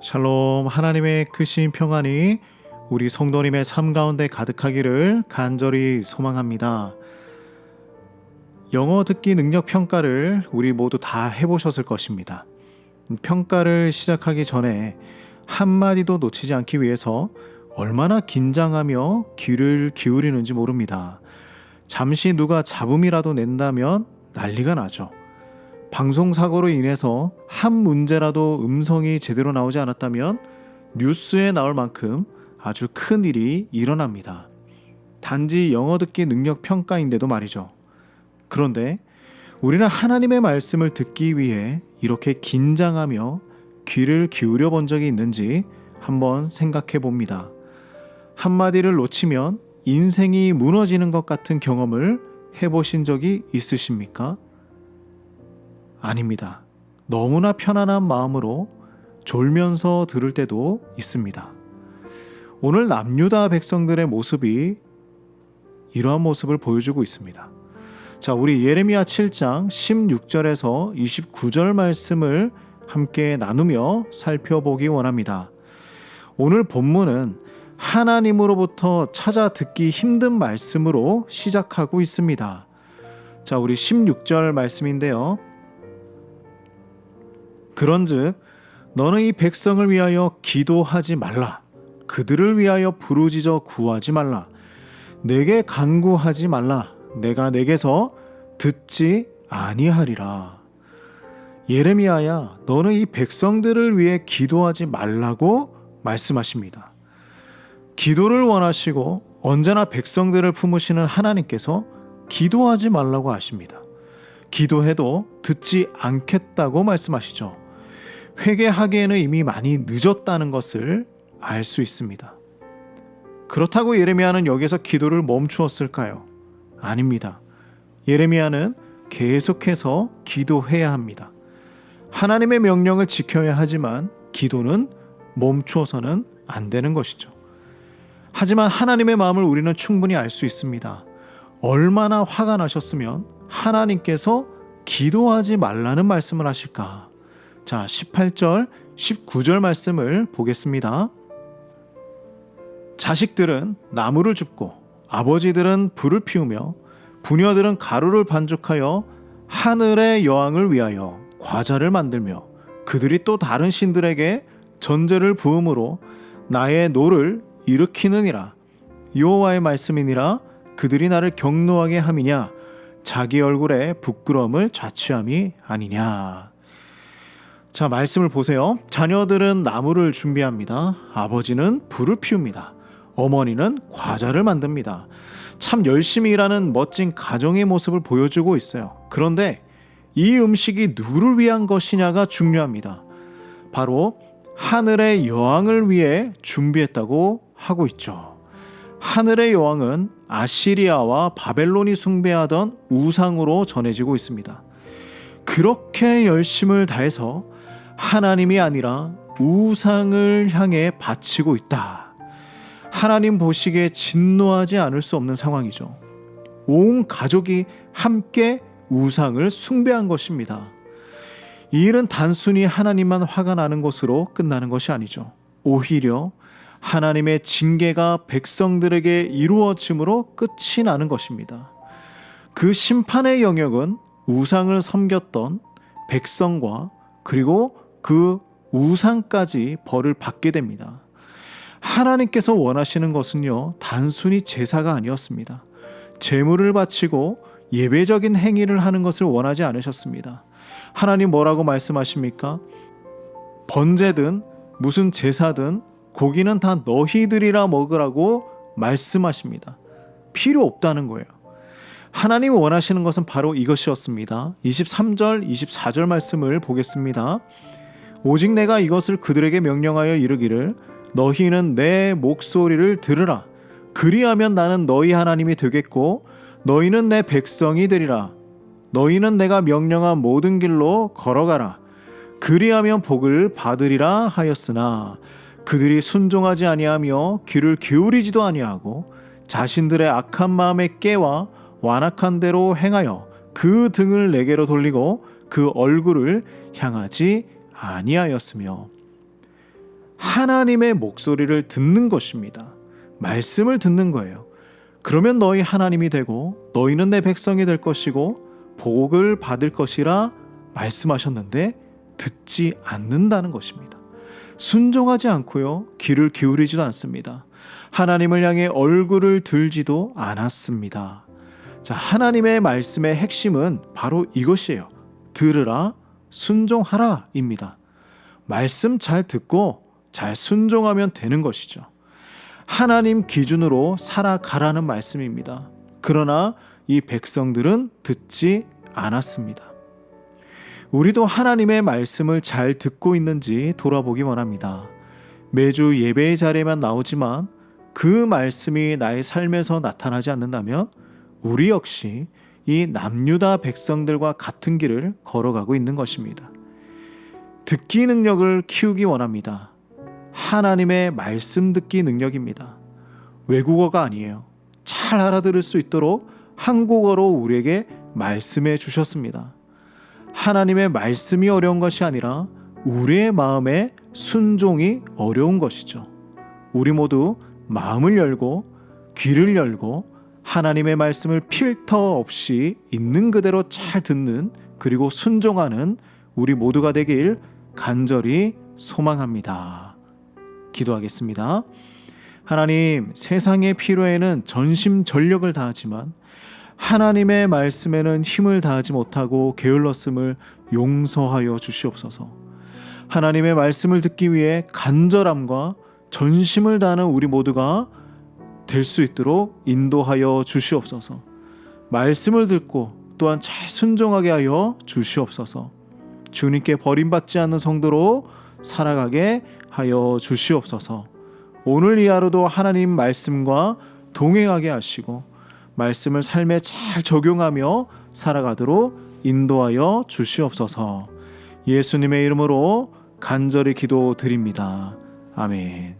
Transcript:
샬롬, 하나님의 크신 평안이 우리 성도님의 삶 가운데 가득하기를 간절히 소망합니다. 영어 듣기 능력 평가를 우리 모두 다 해보셨을 것입니다. 평가를 시작하기 전에 한마디도 놓치지 않기 위해서 얼마나 긴장하며 귀를 기울이는지 모릅니다. 잠시 누가 잡음이라도 낸다면 난리가 나죠. 방송사고로 인해서 한 문제라도 음성이 제대로 나오지 않았다면 뉴스에 나올 만큼 아주 큰 일이 일어납니다. 단지 영어 듣기 능력 평가인데도 말이죠. 그런데 우리는 하나님의 말씀을 듣기 위해 이렇게 긴장하며 귀를 기울여 본 적이 있는지 한번 생각해 봅니다. 한마디를 놓치면 인생이 무너지는 것 같은 경험을 해보신 적이 있으십니까? 아닙니다. 너무나 편안한 마음으로 졸면서 들을 때도 있습니다. 오늘 남유다 백성들의 모습이 이러한 모습을 보여주고 있습니다. 자, 우리 예레미야 7장 16절에서 29절 말씀을 함께 나누며 살펴보기 원합니다. 오늘 본문은 하나님으로부터 찾아 듣기 힘든 말씀으로 시작하고 있습니다. 자, 우리 16절 말씀인데요. 그런즉 너는 이 백성을 위하여 기도하지 말라. 그들을 위하여 부르짖어 구하지 말라. 내게 간구하지 말라. 내가 내게서 듣지 아니하리라. 예레미야야, 너는 이 백성들을 위해 기도하지 말라고 말씀하십니다. 기도를 원하시고 언제나 백성들을 품으시는 하나님께서 기도하지 말라고 하십니다. 기도해도 듣지 않겠다고 말씀하시죠. 회개하기에는 이미 많이 늦었다는 것을 알 수 있습니다. 그렇다고 예레미야는 여기서 기도를 멈추었을까요? 아닙니다. 예레미야는 계속해서 기도해야 합니다. 하나님의 명령을 지켜야 하지만 기도는 멈추어서는 안 되는 것이죠. 하지만 하나님의 마음을 우리는 충분히 알 수 있습니다. 얼마나 화가 나셨으면 하나님께서 기도하지 말라는 말씀을 하실까? 자, 18절, 19절 말씀을 보겠습니다. 자식들은 나무를 줍고 아버지들은 불을 피우며 부녀들은 가루를 반죽하여 하늘의 여왕을 위하여 과자를 만들며 그들이 또 다른 신들에게 전제를 부음으로 나의 노를 일으키느니라. 여호와의 말씀이니라. 그들이 나를 경노하게 함이냐 자기 얼굴에 부끄러움을 자취함이 아니냐. 자, 말씀을 보세요. 자녀들은 나무를 준비합니다. 아버지는 불을 피웁니다. 어머니는 과자를 만듭니다. 참 열심히 일하는 멋진 가정의 모습을 보여주고 있어요. 그런데 이 음식이 누구를 위한 것이냐가 중요합니다. 바로 하늘의 여왕을 위해 준비했다고 하고 있죠. 하늘의 여왕은 아시리아와 바벨론이 숭배하던 우상으로 전해지고 있습니다. 그렇게 열심을 다해서 하나님이 아니라 우상을 향해 바치고 있다. 하나님 보시기에 진노하지 않을 수 없는 상황이죠. 온 가족이 함께 우상을 숭배한 것입니다. 이 일은 단순히 하나님만 화가 나는 것으로 끝나는 것이 아니죠. 오히려 하나님의 징계가 백성들에게 이루어짐으로 끝이 나는 것입니다. 그 심판의 영역은 우상을 섬겼던 백성과 그리고 그 우상까지 벌을 받게 됩니다. 하나님께서 원하시는 것은요, 단순히 제사가 아니었습니다. 제물을 바치고 예배적인 행위를 하는 것을 원하지 않으셨습니다. 하나님 뭐라고 말씀하십니까? 번제든 무슨 제사든 고기는 다 너희들이라 먹으라고 말씀하십니다. 필요 없다는 거예요. 하나님이 원하시는 것은 바로 이것이었습니다. 23절, 24절 말씀을 보겠습니다. 오직 내가 이것을 그들에게 명령하여 이르기를 너희는 내 목소리를 들으라. 그리하면 나는 너희 하나님이 되겠고 너희는 내 백성이 되리라. 너희는 내가 명령한 모든 길로 걸어가라. 그리하면 복을 받으리라 하였으나 그들이 순종하지 아니하며 귀를 기울이지도 아니하고 자신들의 악한 마음에 깨와 완악한 대로 행하여 그 등을 내게로 돌리고 그 얼굴을 향하지 아니하였으며. 하나님의 목소리를 듣는 것입니다. 말씀을 듣는 거예요. 그러면 너희 하나님이 되고 너희는 내 백성이 될 것이고 복을 받을 것이라 말씀하셨는데 듣지 않는다는 것입니다. 순종하지 않고요. 귀를 기울이지도 않습니다. 하나님을 향해 얼굴을 들지도 않았습니다. 자, 하나님의 말씀의 핵심은 바로 이것이에요. 들으라, 순종하라 입니다. 말씀 잘 듣고 잘 순종하면 되는 것이죠. 하나님 기준으로 살아가라는 말씀입니다. 그러나 이 백성들은 듣지 않았습니다. 우리도 하나님의 말씀을 잘 듣고 있는지 돌아보기 원합니다. 매주 예배의 자리에만 나오지만 그 말씀이 나의 삶에서 나타나지 않는다면 우리 역시 이 남유다 백성들과 같은 길을 걸어가고 있는 것입니다. 듣기 능력을 키우기 원합니다. 하나님의 말씀 듣기 능력입니다. 외국어가 아니에요. 잘 알아들을 수 있도록 한국어로 우리에게 말씀해 주셨습니다. 하나님의 말씀이 어려운 것이 아니라 우리의 마음의 순종이 어려운 것이죠. 우리 모두 마음을 열고 귀를 열고 하나님의 말씀을 필터 없이 있는 그대로 잘 듣는, 그리고 순종하는 우리 모두가 되길 간절히 소망합니다. 기도하겠습니다. 하나님, 세상의 필요에는 전심전력을 다하지만 하나님의 말씀에는 힘을 다하지 못하고 게을렀음을 용서하여 주시옵소서. 하나님의 말씀을 듣기 위해 간절함과 전심을 다하는 우리 모두가 될 수 있도록 인도하여 주시옵소서. 말씀을 듣고 또한 잘 순종하게 하여 주시옵소서. 주님께 버림받지 않는 성도로 살아가게 하여 주시옵소서. 오늘 이 하루도 하나님 말씀과 동행하게 하시고 말씀을 삶에 잘 적용하며 살아가도록 인도하여 주시옵소서. 예수님의 이름으로 간절히 기도드립니다. 아멘.